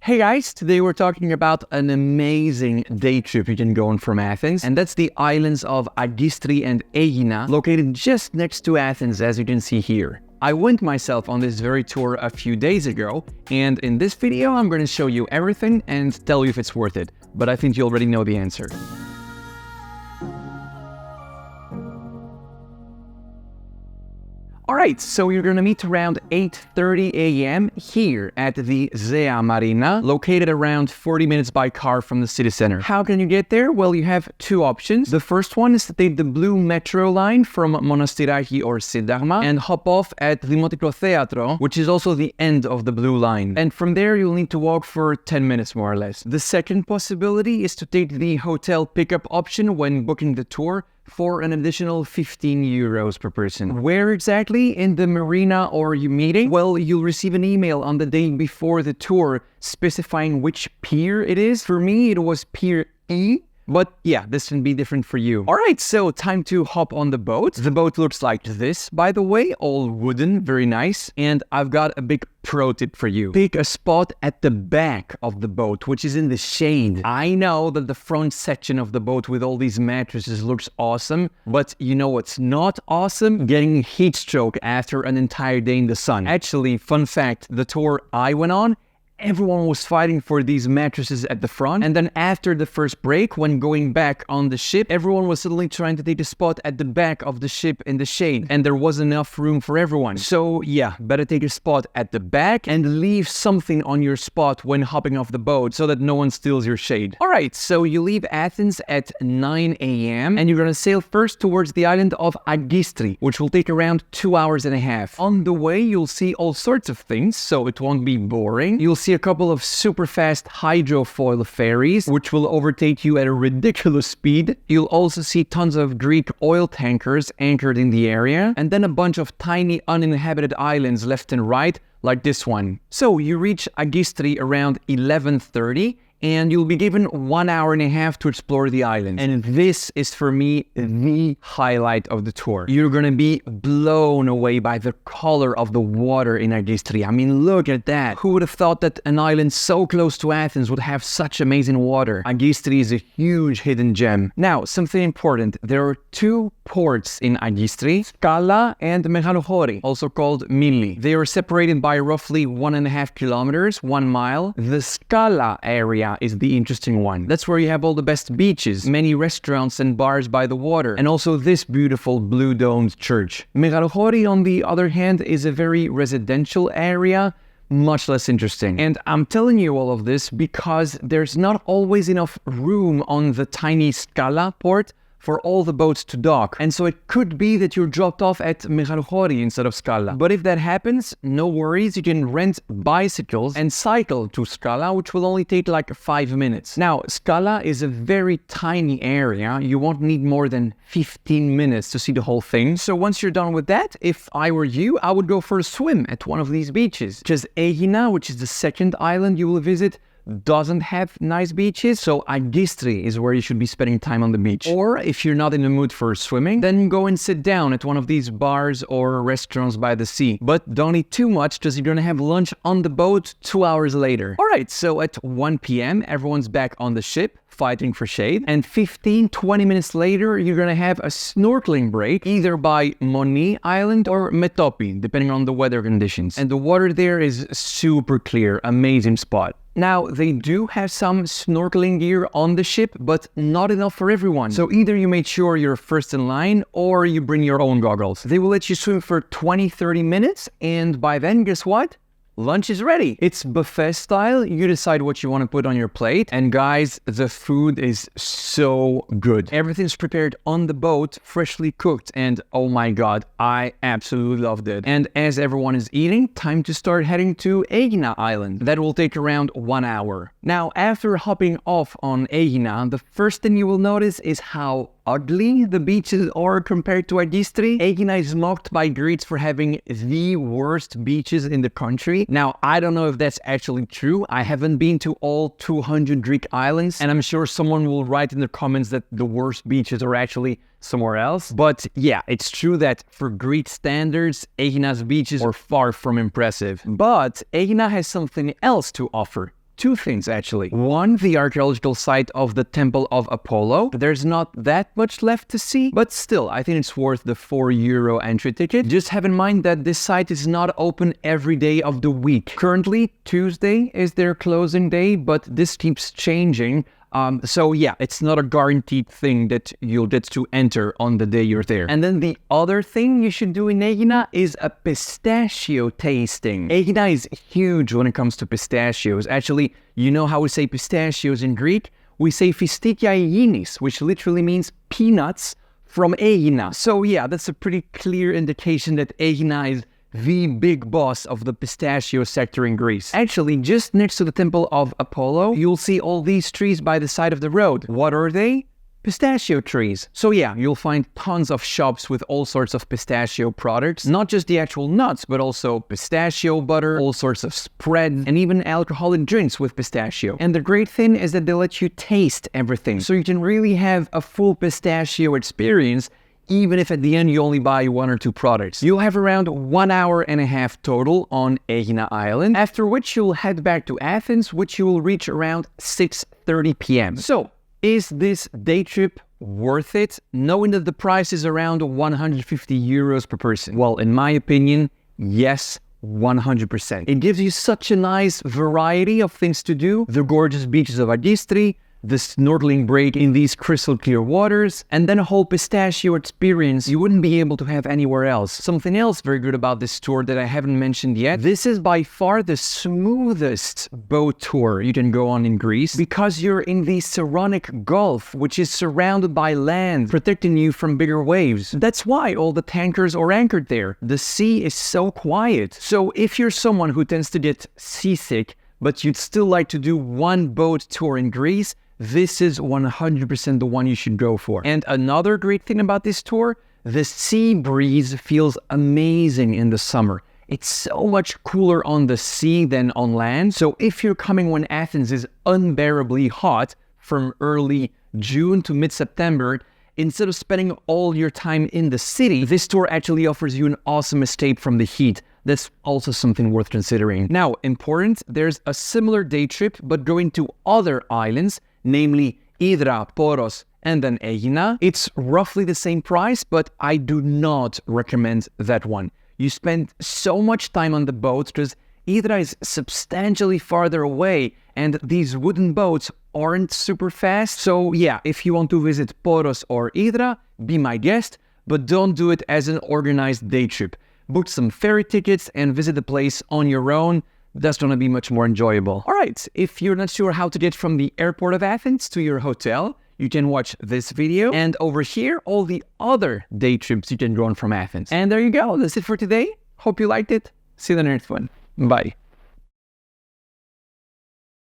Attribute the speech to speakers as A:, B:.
A: Hey guys, today we're talking about an amazing day trip you can go on from Athens, and that's the islands of Agistri and Aigina, located just next to Athens, as you can see here. I went myself on this very tour a few days ago, and in this video I'm going to show you everything and tell you if it's worth it, but I think you already know the answer. Alright, so you're gonna meet around 8:30 a.m. here at the Zea Marina, located around 40 minutes by car from the city center. How can you get there? Well, you have two options. The first one is to take the blue metro line from Monastiraki or Syntagma and hop off at Δημοτικό Θέατρο, which is also the end of the blue line. And from there, you'll need to walk for 10 minutes more or less. The second possibility is to take the hotel pickup option when booking the tour, for an additional 15 euros per person. Where exactly in the marina are you meeting? Well, you'll receive an email on the day before the tour specifying which pier it is. For me, it was Pier E. But yeah, this can be different for you. Alright, so time to hop on the boat. The boat looks like this, by the way, all wooden, very nice. And I've got a big pro tip for you. Pick a spot at the back of the boat, which is in the shade. I know that the front section of the boat with all these mattresses looks awesome, but you know what's not awesome? Getting heat stroke after an entire day in the sun. Actually, fun fact, the tour I went on, everyone was fighting for these mattresses at the front, and then after the first break, when going back on the ship, everyone was suddenly trying to take a spot at the back of the ship in the shade, and there wasn't enough room for everyone. So yeah, better take a spot at the back and leave something on your spot when hopping off the boat so that no one steals your shade. Alright, so you leave Athens at 9 a.m. and you're gonna sail first towards the island of Agistri, which will take around 2 hours and a half. On the way, you'll see all sorts of things, so it won't be boring. You'll see a couple of super fast hydrofoil ferries, which will overtake you at a ridiculous speed. You'll also see tons of Greek oil tankers anchored in the area, and then a bunch of tiny uninhabited islands left and right, like this one. So you reach Agistri around 11:30, and you'll be given 1 hour and a half to explore the island. And this is, for me, the highlight of the tour. You're gonna be blown away by the color of the water in Agistri. I mean, look at that. Who would have thought that an island so close to Athens would have such amazing water? Agistri is a huge hidden gem. Now, something important. There are two ports in Agistri, Skala and Megalochori, also called Mili. They are separated by roughly 1.5 kilometers, 1 mile. The Skala area is the interesting one. That's where you have all the best beaches, many restaurants and bars by the water, and also this beautiful blue domed church. Megalochori, on the other hand, is a very residential area, much less interesting. And I'm telling you all of this because there's not always enough room on the tiny Skala port for all the boats to dock, and so it could be that you're dropped off at Megalochori instead of Skala. But if that happens, no worries, you can rent bicycles and cycle to Skala, which will only take like 5 minutes. Now, Skala is a very tiny area. You won't need more than 15 minutes to see the whole thing. So once you're done with that, if I were you, I would go for a swim at one of these beaches. Because Aigina, which is the second island you will visit, doesn't have nice beaches, so Agistri is where you should be spending time on the beach. Or if you're not in the mood for swimming, then go and sit down at one of these bars or restaurants by the sea. But don't eat too much because you're gonna have lunch on the boat 2 hours later. Alright, so at 1 p.m. everyone's back on the ship, fighting for shade, and 15-20 minutes later you're gonna have a snorkeling break either by Moni Island or Metopi, depending on the weather conditions. And the water there is super clear, amazing spot. Now, they do have some snorkeling gear on the ship, but not enough for everyone. So either you make sure you're first in line or you bring your own goggles. They will let you swim for 20-30 minutes, and by then, guess what? Lunch is ready. It's buffet style. You decide what you want to put on your plate. And guys, the food is so good. Everything's prepared on the boat, freshly cooked. And oh my God, I absolutely loved it. And as everyone is eating, time to start heading to Aegina Island. That will take around 1 hour. Now, after hopping off on Aegina, the first thing you will notice is how ugly the beaches are compared to Agistri. Aegina is mocked by Greeks for having the worst beaches in the country. Now, I don't know if that's actually true. I haven't been to all 200 Greek islands, and I'm sure someone will write in the comments that the worst beaches are actually somewhere else. But yeah, it's true that for Greek standards, Aegina's beaches are far from impressive. But Aegina has something else to offer. two things actually. One, the archaeological site of the Temple of Apollo. There's not that much left to see, but still, I think it's worth the €4 entry ticket. Just have in mind that this site is not open every day of the week. Currently, Tuesday is their closing day, but this keeps changing. So yeah, it's not a guaranteed thing that you'll get to enter on the day you're there. And then the other thing you should do in Aegina is a pistachio tasting. Aegina is huge when it comes to pistachios. Actually, you know how we say pistachios in Greek? We say pistachia Aiginis, which literally means peanuts from Aegina. So yeah, that's a pretty clear indication that Aegina is the big boss of the pistachio sector in Greece. Actually, just next to the Temple of Apollo, you'll see all these trees by the side of the road. What are they? Pistachio trees. So yeah, you'll find tons of shops with all sorts of pistachio products. Not just the actual nuts, but also pistachio butter, all sorts of spreads, and even alcoholic drinks with pistachio. And the great thing is that they let you taste everything. So you can really have a full pistachio experience, even if at the end you only buy 1 or 2 products. You'll have around 1 hour and a half total on Aegina Island, after which you'll head back to Athens, which you will reach around 6:30 p.m. So, is this day trip worth it, knowing that the price is around €150 per person? Well, in my opinion, yes, 100%. It gives you such a nice variety of things to do. The gorgeous beaches of Agistri, the snorkeling break in these crystal clear waters, and then a whole pistachio experience you wouldn't be able to have anywhere else. Something else very good about this tour that I haven't mentioned yet, this is by far the smoothest boat tour you can go on in Greece, because you're in the Saronic Gulf, which is surrounded by land, protecting you from bigger waves. That's why all the tankers are anchored there. The sea is so quiet. So if you're someone who tends to get seasick, but you'd still like to do one boat tour in Greece, this is 100% the one you should go for. And another great thing about this tour, the sea breeze feels amazing in the summer. It's so much cooler on the sea than on land. So if you're coming when Athens is unbearably hot from early June to mid-September, instead of spending all your time in the city, this tour actually offers you an awesome escape from the heat. That's also something worth considering. Now, important, there's a similar day trip, but going to other islands, namely Ydra, Poros, and then Aegina. It's roughly the same price, but I do not recommend that one. You spend so much time on the boat because Ydra is substantially farther away, and these wooden boats aren't super fast. So yeah, if you want to visit Poros or Ydra, be my guest, but don't do it as an organized day trip. Book some ferry tickets and visit the place on your own. That's going to be much more enjoyable. All right, if you're not sure how to get from the airport of Athens to your hotel, you can watch this video. And over here, all the other day trips you can go on from Athens. And there you go. That's it for today. Hope you liked it. See you in the next one. Bye.